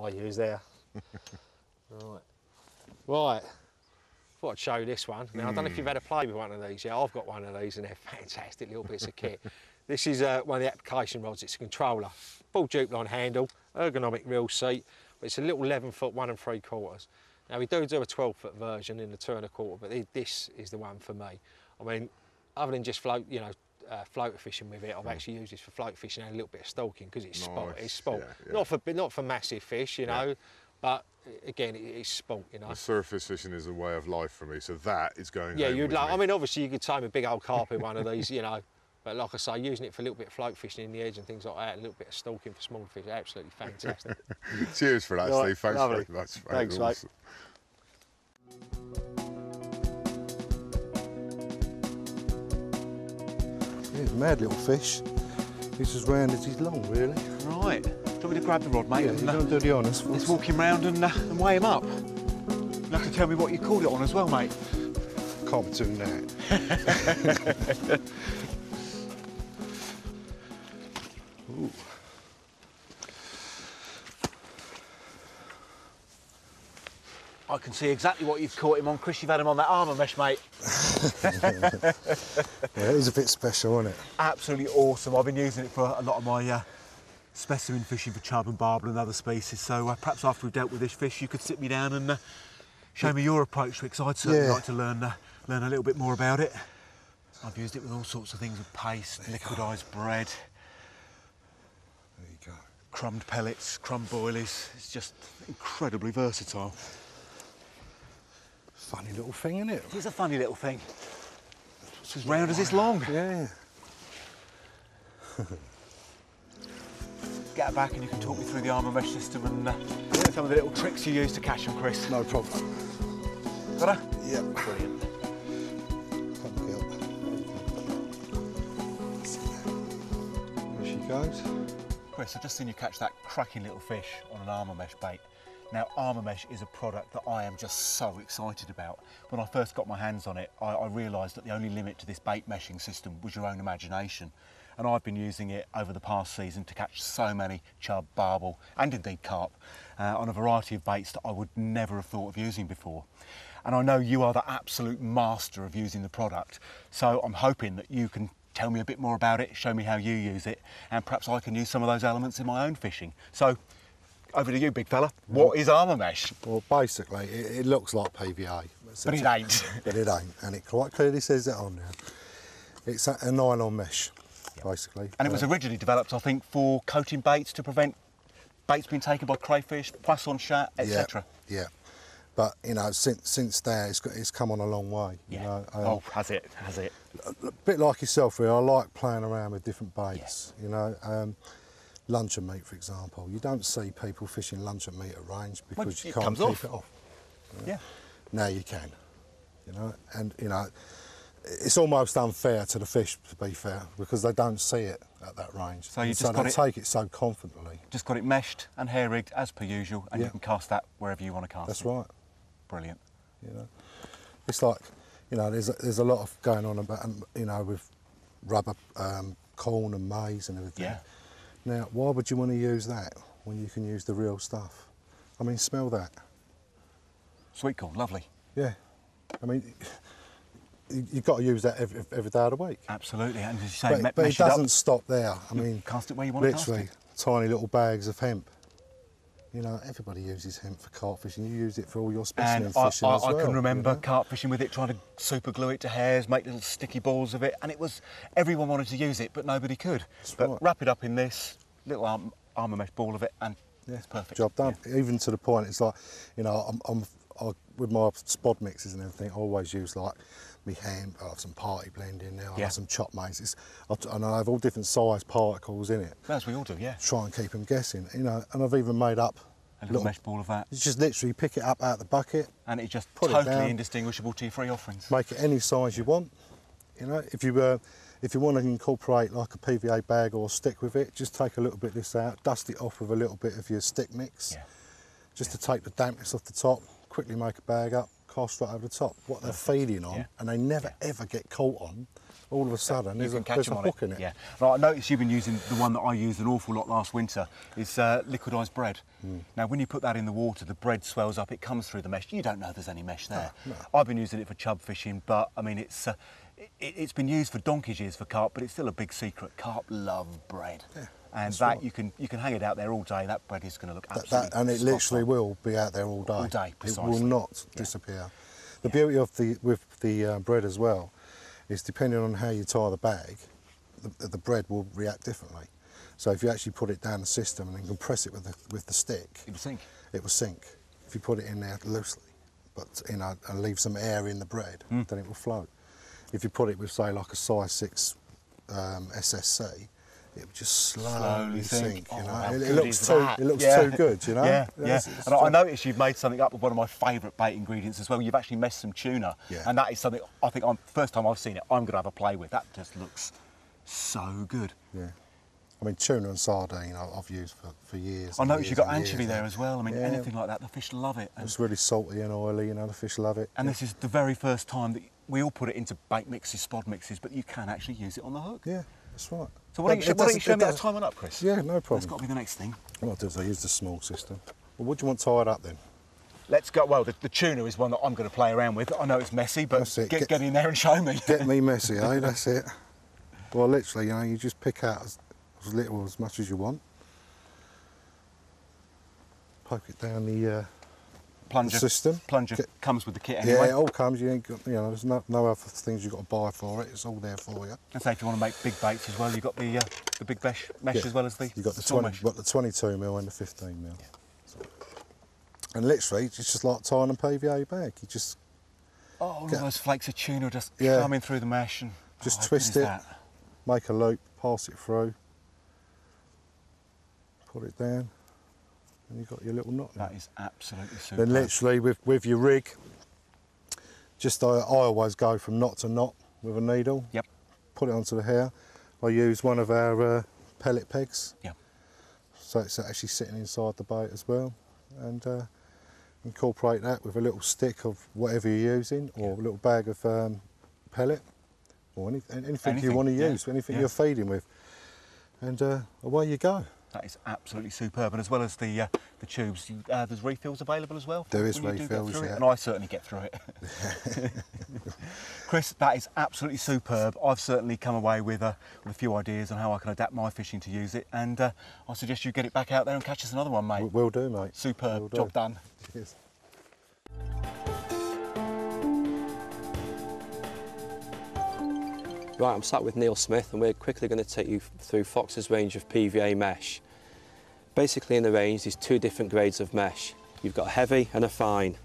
I use there. Right. Thought I'd show you this one. Now, I don't know if you've had a play with one of these. Yeah, I've got one of these and they're fantastic little bits of kit. This is one of the application rods. It's a controller. Full dupe line handle, ergonomic real seat, but it's a little 11-foot 1 3/4. Now, we do a 12-foot version in the 2 1/4, but this is the one for me. I mean, other than just float, you know, floater fishing with it, I've actually used this for floater fishing and a little bit of stalking because it's sport. It's sport. Yeah, yeah. Not for massive fish, you know, but again, it's sport, you know. The surface fishing is a way of life for me, so that is going. Yeah, home you'd with like. me. I mean, obviously you could tame a big old carpet one of these, you know. But like I say, using it for a little bit of float fishing in the edge and things like that, a little bit of stalking for small fish, absolutely fantastic. Cheers for that, Right, Steve. Thanks lovely. very much. Mate. Thanks, mate. Awesome. Yeah, he's a mad little fish. He's as round as he's long, really. Right. Do you want me to grab the rod, mate? Yeah, you're going to do the honours. Let's walk him round and weigh him up. You'll have to tell me what you called it on as well, mate. Can't be doing that. Ooh. I can see exactly what you've caught him on, Chris. You've had him on that armour mesh, mate. Yeah, he's a bit special, isn't it? Absolutely awesome. I've been using it for a lot of my specimen fishing for chub and barbel and other species. So perhaps after we've dealt with this fish, you could sit me down and show me your approach to it, because I'd certainly like to learn a little bit more about it. I've used it with all sorts of things, with paste, liquidised bread. There you go. Crumbed pellets, crumb boilies. It's just incredibly versatile. Funny little thing, isn't it? It's a funny little thing. It's as round as it's long. Yeah. Get it back and you can talk me through the armour mesh system and some of the little tricks you use to catch them, Chris. No problem. Got her? Yeah. Brilliant. Thank you. There she goes. Chris, I've just seen you catch that cracking little fish on an armour mesh bait. Now, armour mesh is a product that I am just so excited about. When I first got my hands on it, I realised that the only limit to this bait meshing system was your own imagination. And I've been using it over the past season to catch so many chub, barbel and indeed carp on a variety of baits that I would never have thought of using before. And I know you are the absolute master of using the product, so I'm hoping that you can tell me a bit more about it, show me how you use it, and perhaps I can use some of those elements in my own fishing. So, over to you, big fella. What is armour mesh? Well, basically, it looks like PVA. But it ain't. But it ain't, and it quite clearly says it on there. It's a nylon mesh, basically. And it was originally developed, I think, for coating baits to prevent baits being taken by crayfish, poisson chat, etc. Yeah. But, you know, since there, it's come on a long way. Yeah. You know, oh, has it? A bit like yourself, really. I like playing around with different baits, you know. Luncheon meat, for example. You don't see people fishing luncheon meat at range because you can't keep it off. Yeah. Now you can, you know. And, you know, it's almost unfair to the fish, to be fair, because they don't see it at that range. So you just they take it so confidently. Just got it meshed and hair rigged as per usual, and Yeah. you can cast that wherever you want to cast it. That's right. Brilliant. You know, it's like, you know, there's a lot of going on about, you know, with rubber, corn and maize and everything. Yeah. Now, why would you want to use that when you can use the real stuff? I mean, smell that. Sweet corn, lovely. Yeah. I mean, you've got to use that every day of the week. Absolutely, and as you say, But it mesh it up. doesn't stop there. I mean, Cast it where you want to cast literally, it. tiny little bags of hemp. You know, everybody uses hemp for carp fishing. You use it for all your specimen And fishing as well. I can remember you know? carp fishing with it, trying to super glue it to hairs, make little sticky balls of it, and it was, everyone wanted to use it, but nobody could. But right. wrap it up in this little armour mesh ball of it, and it's perfect. Job done. Yeah. Even to the point, it's like, you know, with my spod mixes and everything, I always use like me hemp. I have some party blend in there. I have some chopped maize. And I have all different size particles in it. As we all do, yeah. Try and keep them guessing, you know. And I've even made up A little mesh ball of that. You just literally pick it up out of the bucket, and it's just put it totally down, indistinguishable to your free offerings. Make it any size you want. You know, if you want to incorporate like a PVA bag or stick with it, just take a little bit of this out, dust it off with a little bit of your stick mix, just to take the dampness off the top. Quickly make a bag up, cast right over the top. What they're feeding on, and they never ever get caught on. All of a sudden, there's a hook in it. Yeah. Right, I noticed you've been using the one that I used an awful lot last winter. Is liquidised bread. Now, when you put that in the water, the bread swells up. It comes through the mesh. You don't know there's any mesh there. No. I've been using it for chub fishing, but I mean, it's been used for donkey's years for carp, but it's still a big secret. Carp love bread. Yeah, and that's that right. you can hang it out there all day. That bread is going to look absolutely And it spot literally on. will be out there all day. All day, It precisely. will not disappear. The beauty of the bread as well is depending on how you tie the bag, the bread will react differently. So if you actually put it down the system and then compress it with the stick, It will sink. it will sink. If you put it in there loosely, but and leave some air in the bread, then it will float. If you put it with, say, like a size 6 SSC, it will just slowly sink. Oh, You know, how it good looks is too that? too good. You know. Yeah, Yes, yeah. it's And I just- noticed you've made something up with one of my favourite bait ingredients as well. You've actually meshed some tuna, Yeah. and that is something I think first time I've seen it, I'm going to have a play with. That just looks so good. Yeah. I mean, tuna and sardine I've used for years. I and noticed years you've got and anchovy years there now. as well. I mean, Yeah. anything like that, the fish love it. It's really salty and oily, you know, the fish love it. And this is the very first time that we all put it into bait mixes, spod mixes, but you can actually use it on the hook. Yeah, that's right. So why don't you But it show me how to doesn't- tie one up, Chris? Yeah, no That's problem. got to be the next thing. What I'll do is I use the small system. Well, what do you want tied up then? Let's go. Well, the tuna is one that I'm going to play around with. I know it's messy, but That's it. get in there and show me. Get me messy, eh? That's it. Well, literally, you know, you just pick out as little, as much as you want. Poke it down the Plunger system. Plunger Get- comes with the kit Yeah, anyway. it all comes. You ain't got, you know, there's no other things you've got to buy for it. It's all there for you. And say if you want to make big baits as well, you've got the big mesh Yeah. as well as the You've got the small 20, mesh. got the 22 mil and the 15 mil. And literally, it's just like tying a PVA bag. You just Oh, all get- those flakes of tuna just Yeah. coming through the mesh and Just how good twist is it. that? make a loop, pass it through, put it down, and you've got your little knot there. That is absolutely super. Then literally with your rig, just I always go from knot to knot with a needle. Yep. Put it onto the hair. I use one of our pellet pegs, Yep. so it's actually sitting inside the bait as well, and incorporate that with a little stick of whatever you're using, or a little bag of pellet, or anything you want to yeah, use, anything yeah. you're feeding with, and away you go. That is absolutely superb. And as well as the tubes, there's refills available as well. There is when you do get refills, through it, yeah. and I certainly get through it. Chris, that is absolutely superb. I've certainly come away with a few ideas on how I can adapt my fishing to use it, and I suggest you get it back out there and catch us another one, mate. Will do, mate. Superb. Will do. Job done. Cheers. Right, I'm sat with Neil Smith and we're quickly going to take you through Fox's range of PVA mesh. Basically in the range there's two different grades of mesh. You've got a heavy and a fine.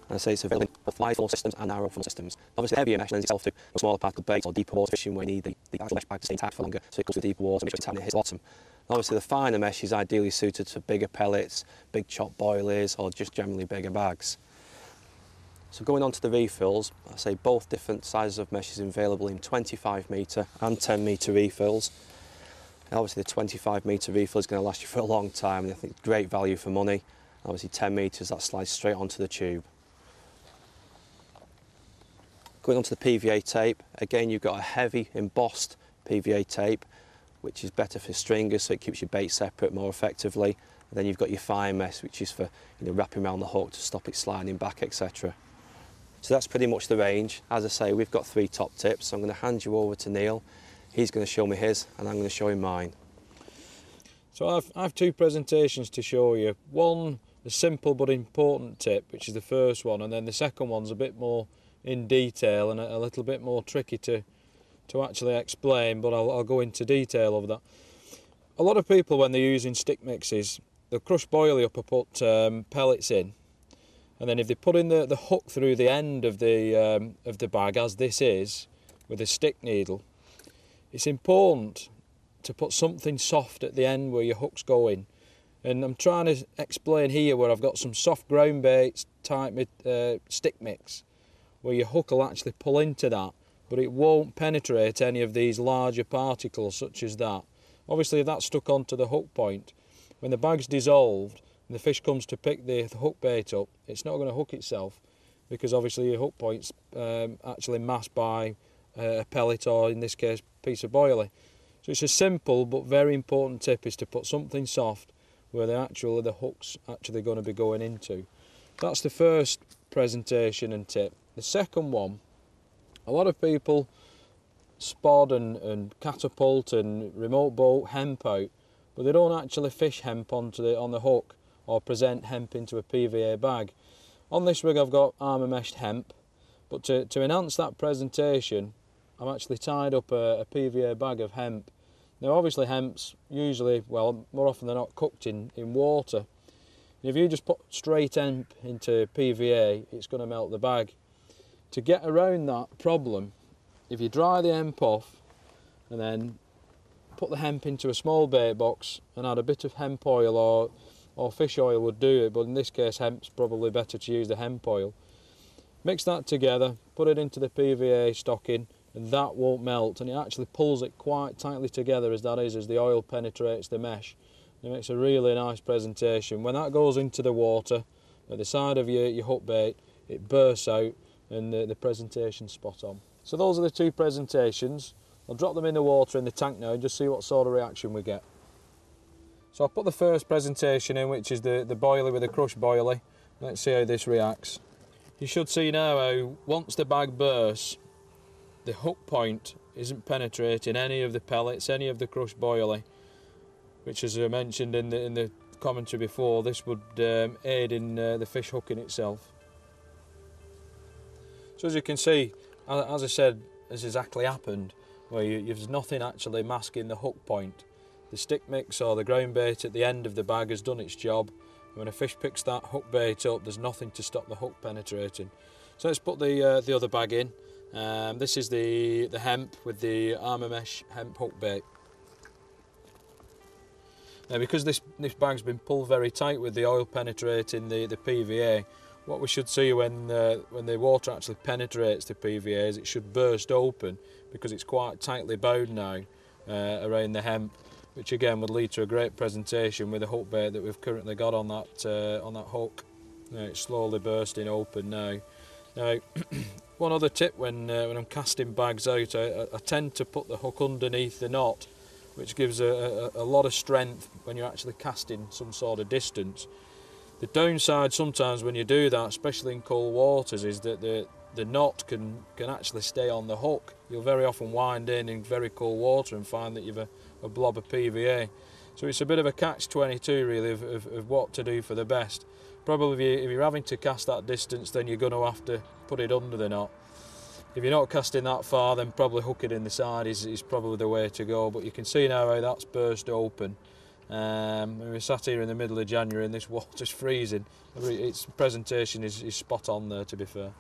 And I say it's available for wide funnel systems and narrow funnel systems. Obviously the heavier mesh lends itself to smaller particle baits or deeper water fishing where you need the actual mesh bag to stay intact for longer, so it goes to deeper water and it hits the bottom. And obviously the finer mesh is ideally suited for bigger pellets, big chop boilies or just generally bigger bags. So going on to the refills, I say both different sizes of mesh is available in 25 metre and 10 metre refills. And obviously the 25 metre refill is going to last you for a long time and I think great value for money. Obviously 10 metres that slides straight onto the tube. Going on to the PVA tape, again you've got a heavy embossed PVA tape which is better for stringers so it keeps your bait separate more effectively. And then you've got your fine mesh which is for wrapping around the hook to stop it sliding back, etc. So that's pretty much the range. As I say, we've got 3 top tips. So I'm going to hand you over to Neil. He's going to show me his and I'm going to show him mine. So I've 2 presentations to show you. One, the simple but important tip, which is the first one, and then the second one's a bit more in detail and a little bit more tricky to actually explain, but I'll go into detail of that. A lot of people, when they're using stick mixes, they'll crush boilie up or put pellets in, and then if they put in the hook through the end of the bag, as this is, with a stick needle, it's important to put something soft at the end where your hook's going. And I'm trying to explain here where I've got some soft ground baits type stick mix, where your hook will actually pull into that, but it won't penetrate any of these larger particles such as that. Obviously if that's stuck onto the hook point, when the bag's dissolved and the fish comes to pick the hook bait up, it's not going to hook itself. because obviously your hook point's actually masked by a pellet, or in this case piece of boilie. So it's a simple but very important tip, is to put something soft where the hook's actually going to be going into. That's the first presentation and tip. The second one, a lot of people spod and catapult and remote boat hemp out, but they don't actually fish hemp on the hook or present hemp into a PVA bag. On this rig I've got armour meshed hemp, but to enhance that presentation I've actually tied up a PVA bag of hemp. Now obviously hemp's usually, well, more often than not, cooked in water. And if you just put straight hemp into PVA, it's going to melt the bag. To get around that problem, if you dry the hemp off and then put the hemp into a small bait box and add a bit of hemp oil, or fish oil would do it, but in this case hemp's probably better to use the hemp oil. Mix that together, put it into the PVA stocking, and that won't melt, and it actually pulls it quite tightly together as the oil penetrates the mesh. It makes a really nice presentation. When that goes into the water at the side of your hook bait, it bursts out and the presentation's spot on. So those are the two presentations. I'll drop them in the water in the tank now and just see what sort of reaction we get. So I'll put the first presentation in, which is the boilie with the crushed boilie. Let's see how this reacts. You should see now how once the bag bursts, the hook point isn't penetrating any of the pellets, any of the crushed boilie, which, as I mentioned in the commentary before, this would aid in the fish hooking itself. So as you can see, as I said, has exactly happened, where there's nothing actually masking the hook point. The stick mix or the ground bait at the end of the bag has done its job. When a fish picks that hook bait up, there's nothing to stop the hook penetrating. So let's put the other bag in. This is the hemp with the armour mesh hemp hook bait. Now, because this bag's been pulled very tight with the oil penetrating the PVA, what we should see when the water actually penetrates the PVA is it should burst open, because it's quite tightly bound now around the hemp, which again would lead to a great presentation with the hook bait that we've currently got on that hook. It's slowly bursting open now. Now, one other tip when I'm casting bags out, I tend to put the hook underneath the knot, which gives a lot of strength when you're actually casting some sort of distance. The downside sometimes when you do that, especially in cold waters, is that the knot can actually stay on the hook. You'll very often wind in very cold water and find that you've a blob of PVA. So it's a bit of a catch-22 really of what to do for the best. Probably if you're having to cast that distance, then you're going to have to put it under the knot. If you're not casting that far, then probably hook it in the side is probably the way to go. But you can see now how that's burst open. We're sat here in the middle of January and this water's freezing. Its presentation is spot on there, to be fair.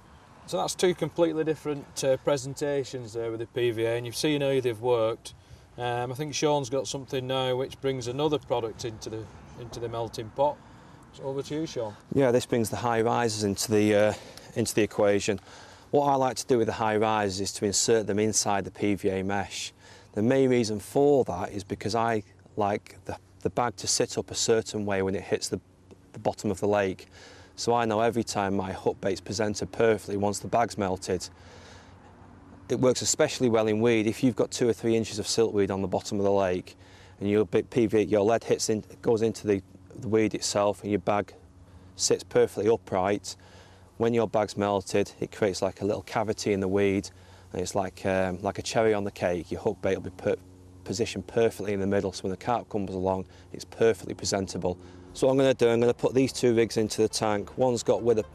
So that's two completely different presentations there with the PVA, and you've seen how they've worked. I think Sean's got something now which brings another product into the melting pot. So over to you, Sean. Yeah, this brings the high risers into the equation. What I like to do with the high risers is to insert them inside the PVA mesh. The main reason for that is because I like the bag to sit up a certain way when it hits the bottom of the lake. So I know every time my hook bait's presented perfectly once the bag's melted. It works especially well in weed. If you've got 2 or 3 inches of siltweed on the bottom of the lake and your lead goes into the weed itself and your bag sits perfectly upright, when your bag's melted, it creates like a little cavity in the weed, and it's like a cherry on the cake. Your hook bait will be positioned perfectly in the middle, so when the carp comes along, it's perfectly presentable. So what I'm going to do, I'm going to put these 2 rigs into the tank. One's got with a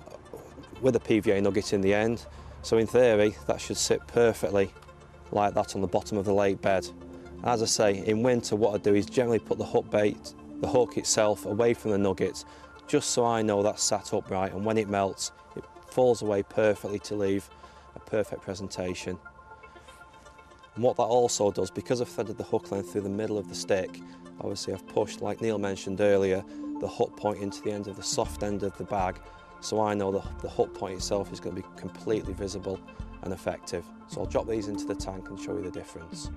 PVA nugget in the end, so in theory that should sit perfectly like that on the bottom of the lake bed. As I say, in winter what I do is generally put the hook itself away from the nugget, just so I know that's sat upright, and when it melts it falls away perfectly to leave a perfect presentation. And what that also does, because I've threaded the hook length through the middle of the stick, obviously I've pushed, like Neil mentioned earlier, the hook point into the end of the soft end of the bag, so I know the hook point itself is going to be completely visible and effective. So I'll drop these into the tank and show you the difference.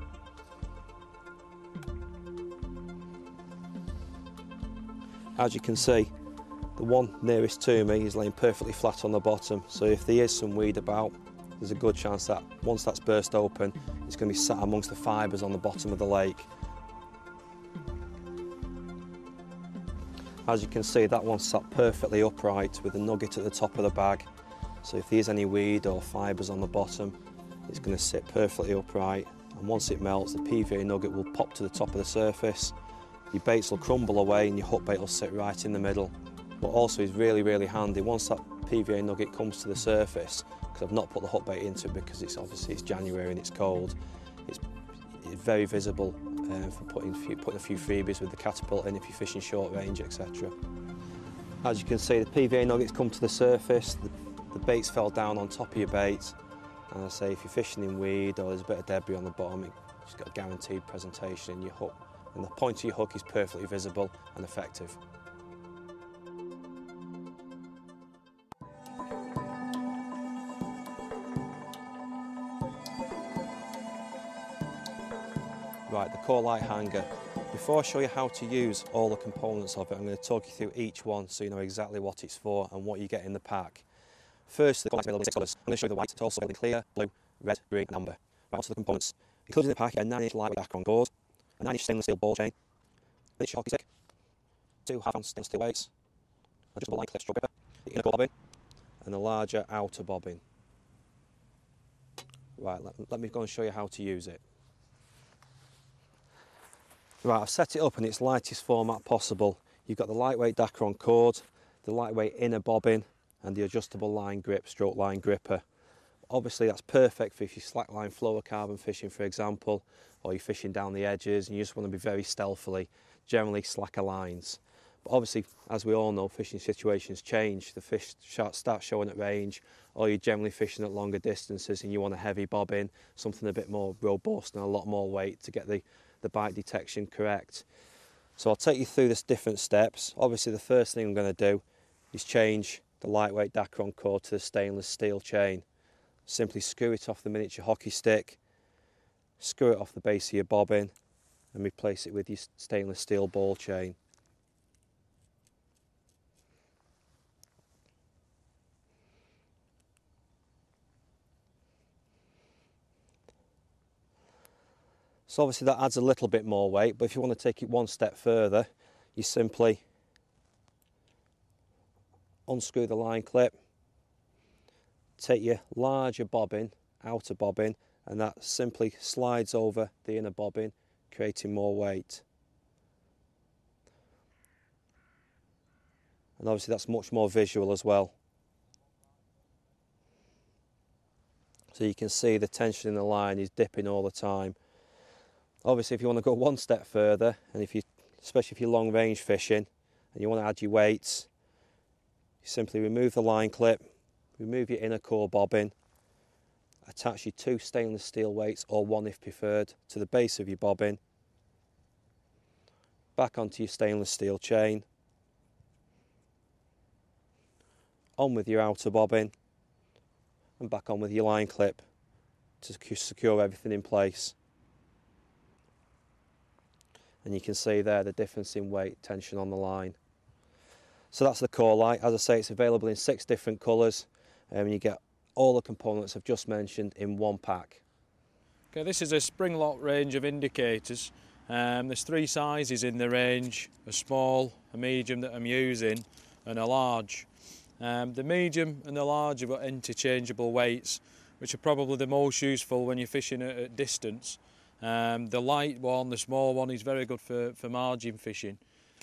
As you can see, The one nearest to me is laying perfectly flat on the bottom, so if there is some weed about, there's a good chance that once that's burst open, it's going to be sat amongst the fibres on the bottom of the lake. As you can see, that one's sat perfectly upright with the nugget at the top of the bag. So if there's any weed or fibres on the bottom, it's going to sit perfectly upright. And once it melts, the PVA nugget will pop to the top of the surface. Your baits will crumble away and your hook bait will sit right in the middle. What also is really, really handy, once that PVA nugget comes to the surface, because I've not put the hook bait into it because it's January and it's cold, it's very visible for putting a few freebies with the catapult in if you're fishing short range, etc. As you can see, the PVA nuggets come to the surface, the baits fell down on top of your bait, and I say if you're fishing in weed or there's a bit of debris on the bottom, it's got a guaranteed presentation in your hook, and the point of your hook is perfectly visible and effective. Right, the core light hanger. Before I show you how to use all the components of it, I'm going to talk you through each one so you know exactly what it's for and what you get in the pack. First, the core light's available in 6 colours. I'm going to show you the white, it's also available in clear, blue, red, green and amber. Right, onto the components. Included in the pack are a 9-inch lightweight Dacron cord, a 9-inch stainless steel ball chain, an 1-inch hockey stick, 2 half-ounce stainless steel weights, adjustable line clip straw gripper, the inner core bobbin, and a larger outer bobbin. Right, let me go and show you how to use it. Right, I've set it up in its lightest format possible. You've got the lightweight Dacron cord, the lightweight inner bobbin and the adjustable line grip, stroke line gripper. Obviously that's perfect for if you're slackline fluorocarbon fishing, for example, or you're fishing down the edges and you just want to be very stealthily, generally slacker lines. But obviously, as we all know, fishing situations change. The fish start showing at range, or you're generally fishing at longer distances and you want a heavy bobbin, something a bit more robust and a lot more weight to get the bite detection correct. So I'll take you through this different steps. Obviously the first thing I'm going to do is change the lightweight Dacron cord to the stainless steel chain. Simply screw it off the miniature hockey stick, screw it off the base of your bobbin and replace it with your stainless steel ball chain. So obviously that adds a little bit more weight, but if you want to take it one step further, you simply unscrew the line clip, take your larger bobbin, outer bobbin, and that simply slides over the inner bobbin, creating more weight. And obviously that's much more visual as well. So you can see the tension in the line is dipping all the time. Obviously if you want to go one step further, and especially if you're long range fishing and you want to add your weights, you simply remove the line clip, remove your inner core bobbin, attach your 2 stainless steel weights, or 1 if preferred, to the base of your bobbin, back onto your stainless steel chain, on with your outer bobbin and back on with your line clip to secure everything in place. And you can see there the difference in weight, tension on the line. So that's the core light. As I say, it's available in 6 different colours, and you get all the components I've just mentioned in one pack. Okay, this is a Springlock range of indicators. There's 3 sizes in the range: a small, a medium that I'm using, and a large. The medium and the large have got interchangeable weights, which are probably the most useful when you're fishing at distance. The light one, the small one, is very good for margin fishing.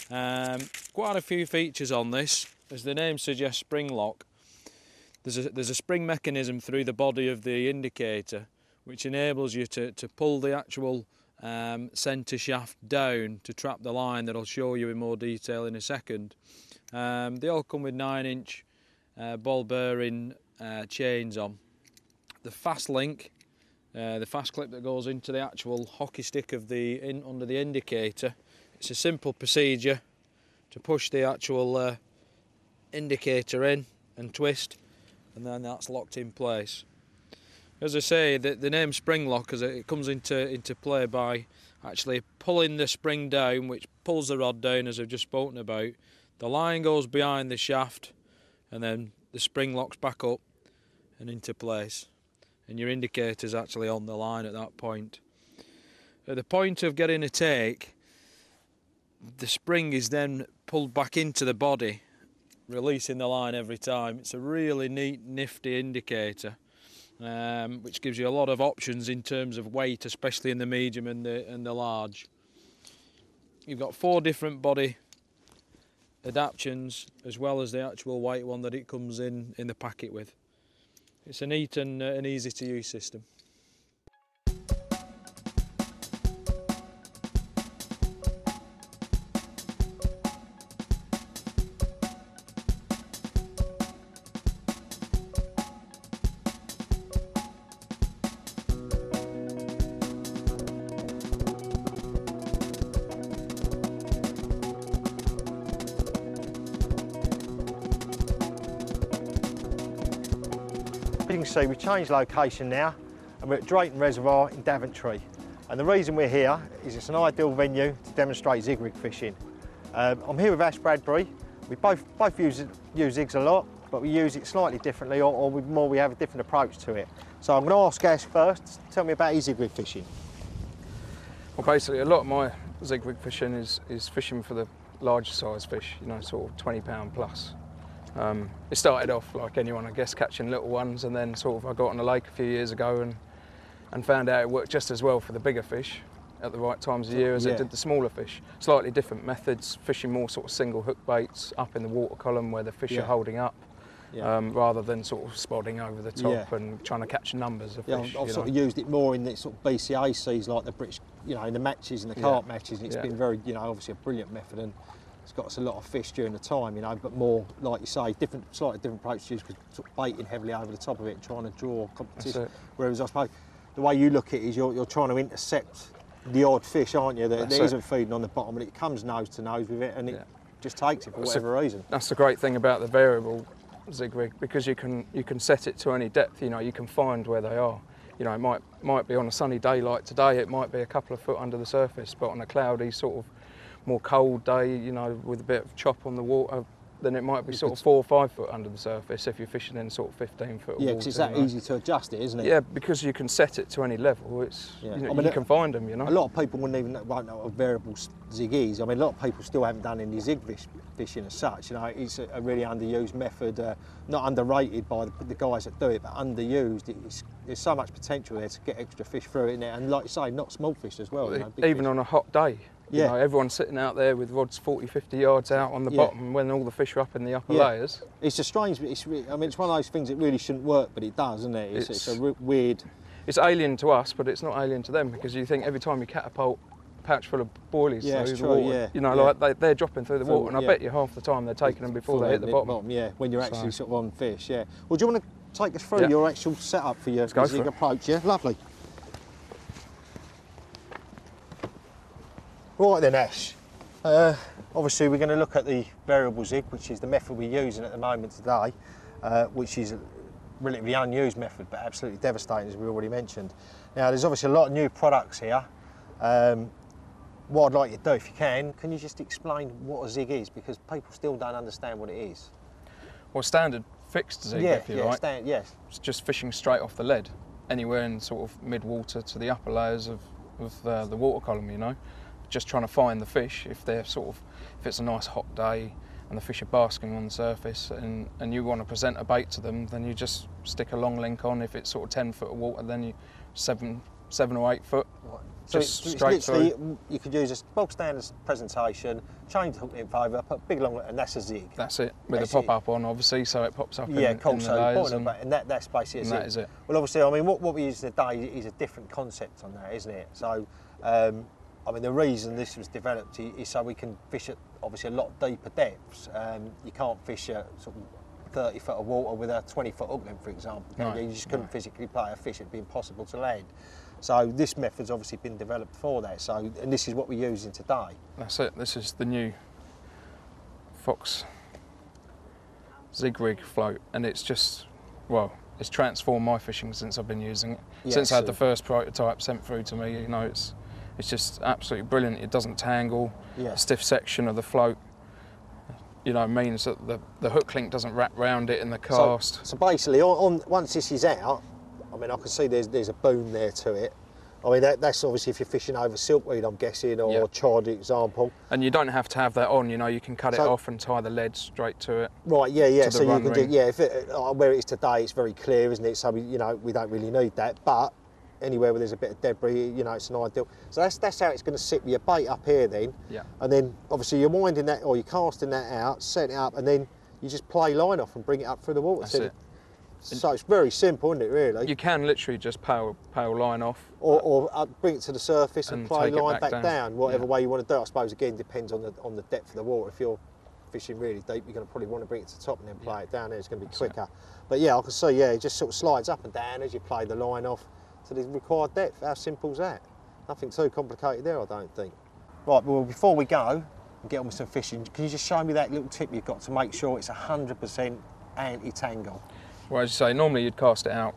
Quite a few features on this. As the name suggests, Springlock. There's a spring mechanism through the body of the indicator which enables you to pull the actual centre shaft down to trap the line that I'll show you in more detail in a second. They all come with 9-inch ball bearing chains on. The fast link, the fast clip that goes into the actual hockey stick of under the indicator. It's a simple procedure to push the actual indicator in and twist, and then that's locked in place. As I say, the name Springlock, it comes into play by actually pulling the spring down, which pulls the rod down, as I've just spoken about. The line goes behind the shaft, and then the spring locks back up and into place, and your indicator's actually on the line at that point. At the point of getting a take, the spring is then pulled back into the body, releasing the line every time. It's a really neat, nifty indicator, which gives you a lot of options in terms of weight, especially in the medium and the large. You've got 4 different body adaptions, as well as the actual weight one that it comes in the packet with. It's a neat and an easy to use system. You can see we've changed location now, and we're at Drayton Reservoir in Daventry. And the reason we're here is it's an ideal venue to demonstrate zig rig fishing. I'm here with Ash Bradbury. We both use zigs a lot, but we use it slightly differently, or we have a different approach to it. So I'm going to ask Ash first. Tell me about his zig rig fishing. Well, basically, a lot of my zig rig fishing is fishing for the larger size fish, you know, sort of 20 pound plus. It started off like anyone, I guess, catching little ones, and then sort of I got on the lake a few years ago and found out it worked just as well for the bigger fish at the right times of year as it did the smaller fish. Slightly different methods, fishing more sort of single hook baits up in the water column where the fish are holding up, rather than sort of spodding over the top and trying to catch numbers of fish. I've sort of used it more in the sort of BCA seas, like the British, you know, in the matches and the carp matches, and it's been very, you know, obviously a brilliant method, and it's got us a lot of fish during the time, you know, but more, like you say, slightly different approach to use, because sort of baiting heavily over the top of it and trying to draw competition. Whereas I suppose the way you look at it is you're trying to intercept the odd fish, aren't you, that isn't feeding on the bottom, and it comes nose to nose with it, and it just takes it for whatever reason. That's the great thing about the variable zig rig, because you can set it to any depth. You know, you can find where they are. You know, it might be on a sunny day like today, it might be a couple of foot under the surface, but on a cloudy sort of more cold day, you know, with a bit of chop on the water, then it might be sort of 4 or 5 foot under the surface if you're fishing in sort of 15 foot Yeah, water. because it's that easy to adjust it, isn't it? Yeah, because you can set it to any level. It's you know, I mean, you can find them, you know. A lot of people won't know what a variable zig is. I mean, a lot of people still haven't done any zig fishing as such. You know, it's a really underused method, not underrated by the guys that do it, but underused. There's so much potential there to get extra fish through it, isn't it? And like you say, not small fish as well. You know, even fish. On a hot day. You know, everyone's sitting out there with rods 40, 50 yards out on the bottom when all the fish are up in the upper layers. It's a strange, I mean, it's one of those things that really shouldn't work, but it does, isn't it? It's a weird... It's alien to us, but it's not alien to them, because you think every time you catapult a pouch full of boilies through the water, you know, like they're dropping through the water, and I bet you half the time they're taking them before they hit the bottom. Yeah, when you're actually sort of on fish, Well, do you want to take us through your actual setup for your zig approach? Yeah, lovely. Right then, Ash. Obviously, we're going to look at the variable zig, which is the method we're using at the moment today, which is a relatively unused method, but absolutely devastating, as we already mentioned. Now, there's obviously a lot of new products here. What I'd like you to do, if you can you just explain what a zig is, because people still don't understand what it is. Well, standard fixed zig, if you like. It's just fishing straight off the lead, anywhere in sort of mid-water to the upper layers of the water column, you know. Just trying to find the fish if it's a nice hot day and the fish are basking on the surface, and you want to present a bait to them, then you just stick a long link on. If it's sort of 10 foot of water, then you 7 or 8 foot. Right. Just so straight through. You could use a bog standard presentation, change the hook in favour, put a big long, and that's a zig. That's it, with a pop up on, obviously, so it pops up in the layers. And that's basically a zig. That is it. Well, obviously, I mean, what we use today is a different concept on that, isn't it? So, I mean, the reason this was developed is so we can fish at obviously a lot deeper depths. You can't fish at sort of 30 foot of water with a 20 foot hook length, for example. No, you just couldn't physically play a fish, it'd be impossible to land. So this method's obviously been developed for that. So, and this is what we're using today. That's it. This is the new Fox zig rig float, and it's just, well, it's transformed my fishing since I've been using it. Since I had the first prototype sent through to me, you know, it's just absolutely brilliant. It doesn't tangle. A stiff section of the float you know, means that the hook link doesn't wrap round it in the cast. So basically, once this is out, I mean, I can see there's a boom there to it. I mean, that's obviously if you're fishing over silkweed, I'm guessing, or Yeah. chard, example. And you don't have to have that on, you know, you can cut it off and tie the lead straight to it. Right, yeah. To So the you run can ring. do, yeah. If where it is today, it's very clear, isn't it? So we don't really need that. But anywhere where there's a bit of debris, you know, it's an ideal. So that's how it's going to sit with your bait up here then. Yeah. And then obviously you're winding that, or you're casting that out, setting it up, and then you just play line off and bring it up through the water. That's it. So it's very simple, isn't it, really? You can literally just pale line off. Or bring it to the surface and play take it line back back down. down, whatever Yeah. way you want to do it. I suppose again depends on the depth of the water. If you're fishing really deep, you're going to probably want to bring it to the top and then play it down there. It's going to be quicker. But yeah, I can see, yeah, it just sort of slides up and down as you play the line off to the required depth. How simple's that? Nothing too complicated there, I don't think. Right, well, before we go and get on with some fishing, can you just show me that little tip you've got to make sure it's 100% anti-tangle? Well, as you say, normally you'd cast it out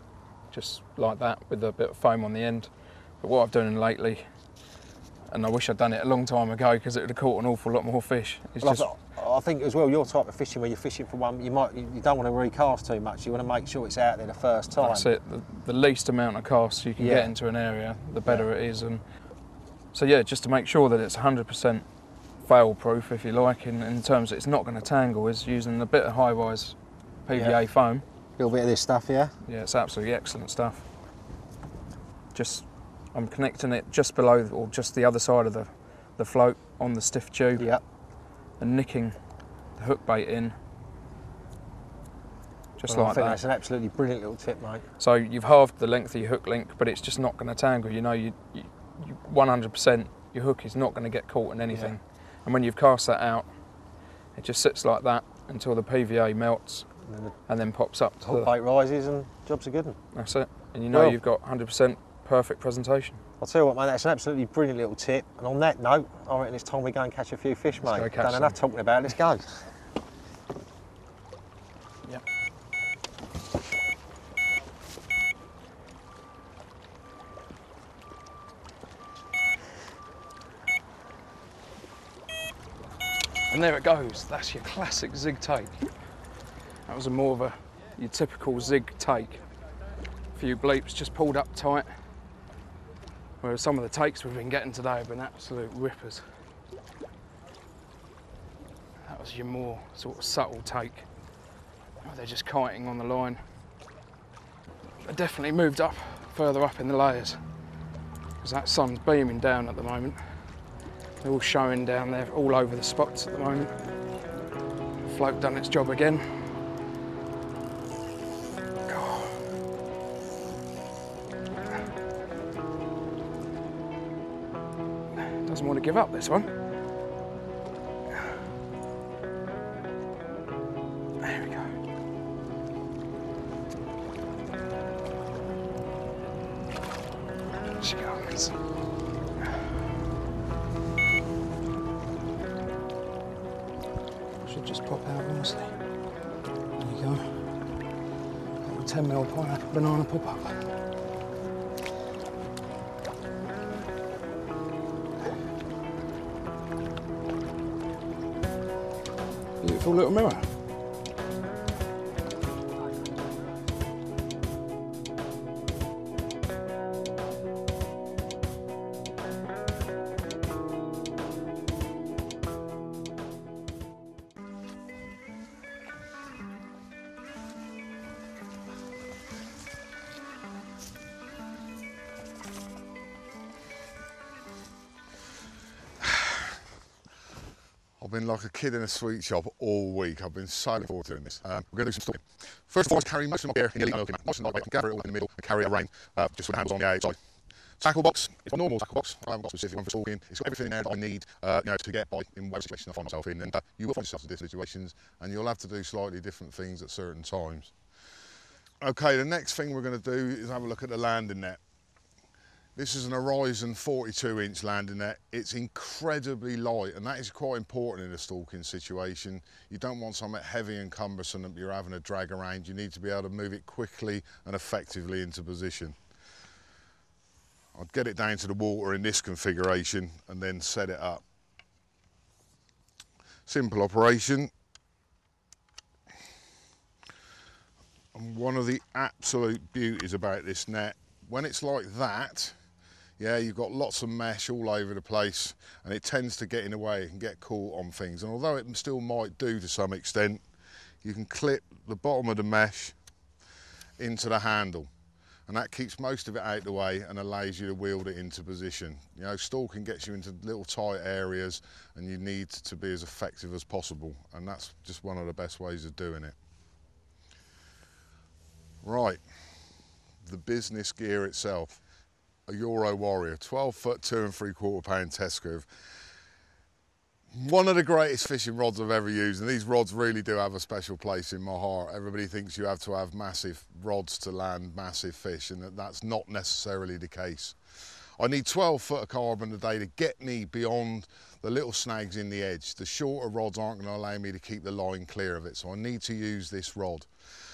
just like that with a bit of foam on the end. But what I've done lately, and I wish I'd done it a long time ago because it would have caught an awful lot more fish. It's Well, just, I think as well, your type of fishing where you're fishing for one, you don't want to recast too much. You want to make sure it's out there the first time. that's it. The least amount of casts you can Yeah. get into an area, the better it is. And so yeah, just to make sure that it's 100% fail-proof, if you like, in terms that it's not going to tangle, is using a bit of high-rise PVA foam. A little bit of this stuff, yeah? Yeah, it's absolutely excellent stuff. I'm connecting it just below, or just the other side of the float on the stiff tube, Yep. and nicking the hook bait in, just Well, I like think that. that's an absolutely brilliant little tip, mate. So you've halved the length of your hook link, but it's just not going to tangle. You know, you 100% your hook is not going to get caught in anything. Yeah. And when you've cast that out, it just sits like that until the PVA melts and then pops up to Hook the, bait rises and job's a good one. that's it. And you know Well. you've got 100% perfect presentation. I'll tell you what, mate, that's an absolutely brilliant little tip. And on that note, I reckon it's time we go and catch a few fish, Let's mate. go catch Done enough talking about it, let's go. Yep. And there it goes. That's your classic zig take. That was more of your typical zig take. A few bleeps just pulled up tight. Whereas some of the takes we've been getting today have been absolute rippers. That was your more sort of subtle take. They're just kiting on the line. They definitely moved up, further up in the layers, because that sun's beaming down at the moment. They're all showing down there, all over the spots at the moment. Float done its job again. Doesn't want to give up, this one. There we go. She goes. Should just pop out, honestly. There you go. Little 10mm pineapple banana pop up. Beautiful little mirror. I've been like a kid in a sweet shop all week. I've been so looking forward to doing this. We're going to do some story. First of all, I carry most of my gear in the elite looking at. Nice and lightweight, gather it all in the middle and carry it around just with the handles on the outside. Tackle box, it's a normal tackle box. I haven't got a specific one for stalking. It's got everything in there that I need to get by in whatever situation I find myself in. And you will find yourself in different situations and you'll have to do slightly different things at certain times. Okay, the next thing we're going to do is have a look at the landing net. This is an Horizon 42-inch landing net. It's incredibly light, and that is quite important in a stalking situation. You don't want something heavy and cumbersome that you're having to drag around. You need to be able to move it quickly and effectively into position. I'd get it down to the water in this configuration and then set it up. Simple operation. And one of the absolute beauties about this net, when it's like that, yeah, you've got lots of mesh all over the place and it tends to get in the way and get caught on things. And although it still might do to some extent, you can clip the bottom of the mesh into the handle. And that keeps most of it out of the way and allows you to wield it into position. You know, stalking gets you into little tight areas and you need to be as effective as possible. And that's just one of the best ways of doing it. Right, the business gear itself. A Euro Warrior, 12 foot 2 3/4 pound test curve. One of the greatest fishing rods I've ever used, and these rods really do have a special place in my heart. Everybody thinks you have to have massive rods to land massive fish, and that's not necessarily the case. I need 12 foot of carbon a day to get me beyond the little snags in the edge. The shorter rods aren't going to allow me to keep the line clear of it, so I need to use this rod.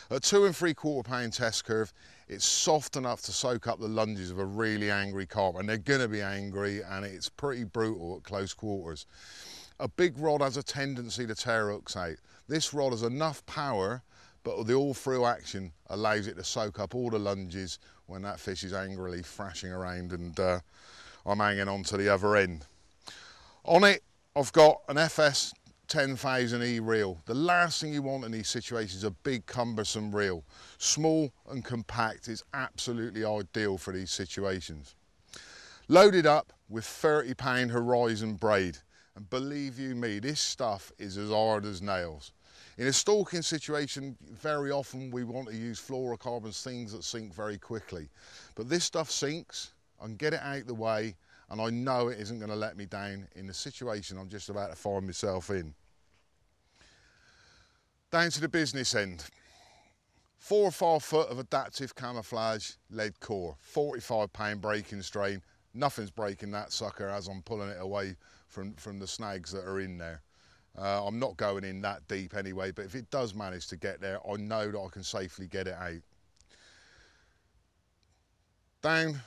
At 2 3/4 pound test curve, it's soft enough to soak up the lunges of a really angry carp, and they're going to be angry, and it's pretty brutal at close quarters. A big rod has a tendency to tear hooks out. This rod has enough power, but the all-through action allows it to soak up all the lunges when that fish is angrily thrashing around and I'm hanging on to the other end. On it, I've got an FS 10,000E reel. The last thing you want in these situations is a big cumbersome reel. Small and compact is absolutely ideal for these situations. Loaded up with 30-pound Horizon braid. And believe you me, this stuff is as hard as nails. In a stalking situation, very often we want to use fluorocarbons, things that sink very quickly. But this stuff sinks, I can get it out the way, and I know it isn't going to let me down in the situation I'm just about to find myself in. Down to the business end. 4 or 5 foot of adaptive camouflage lead core, 45-pound breaking strain. Nothing's breaking that sucker as I'm pulling it away from the snags that are in there. I'm not going in that deep anyway, but if it does manage to get there, I know that I can safely get it out. Down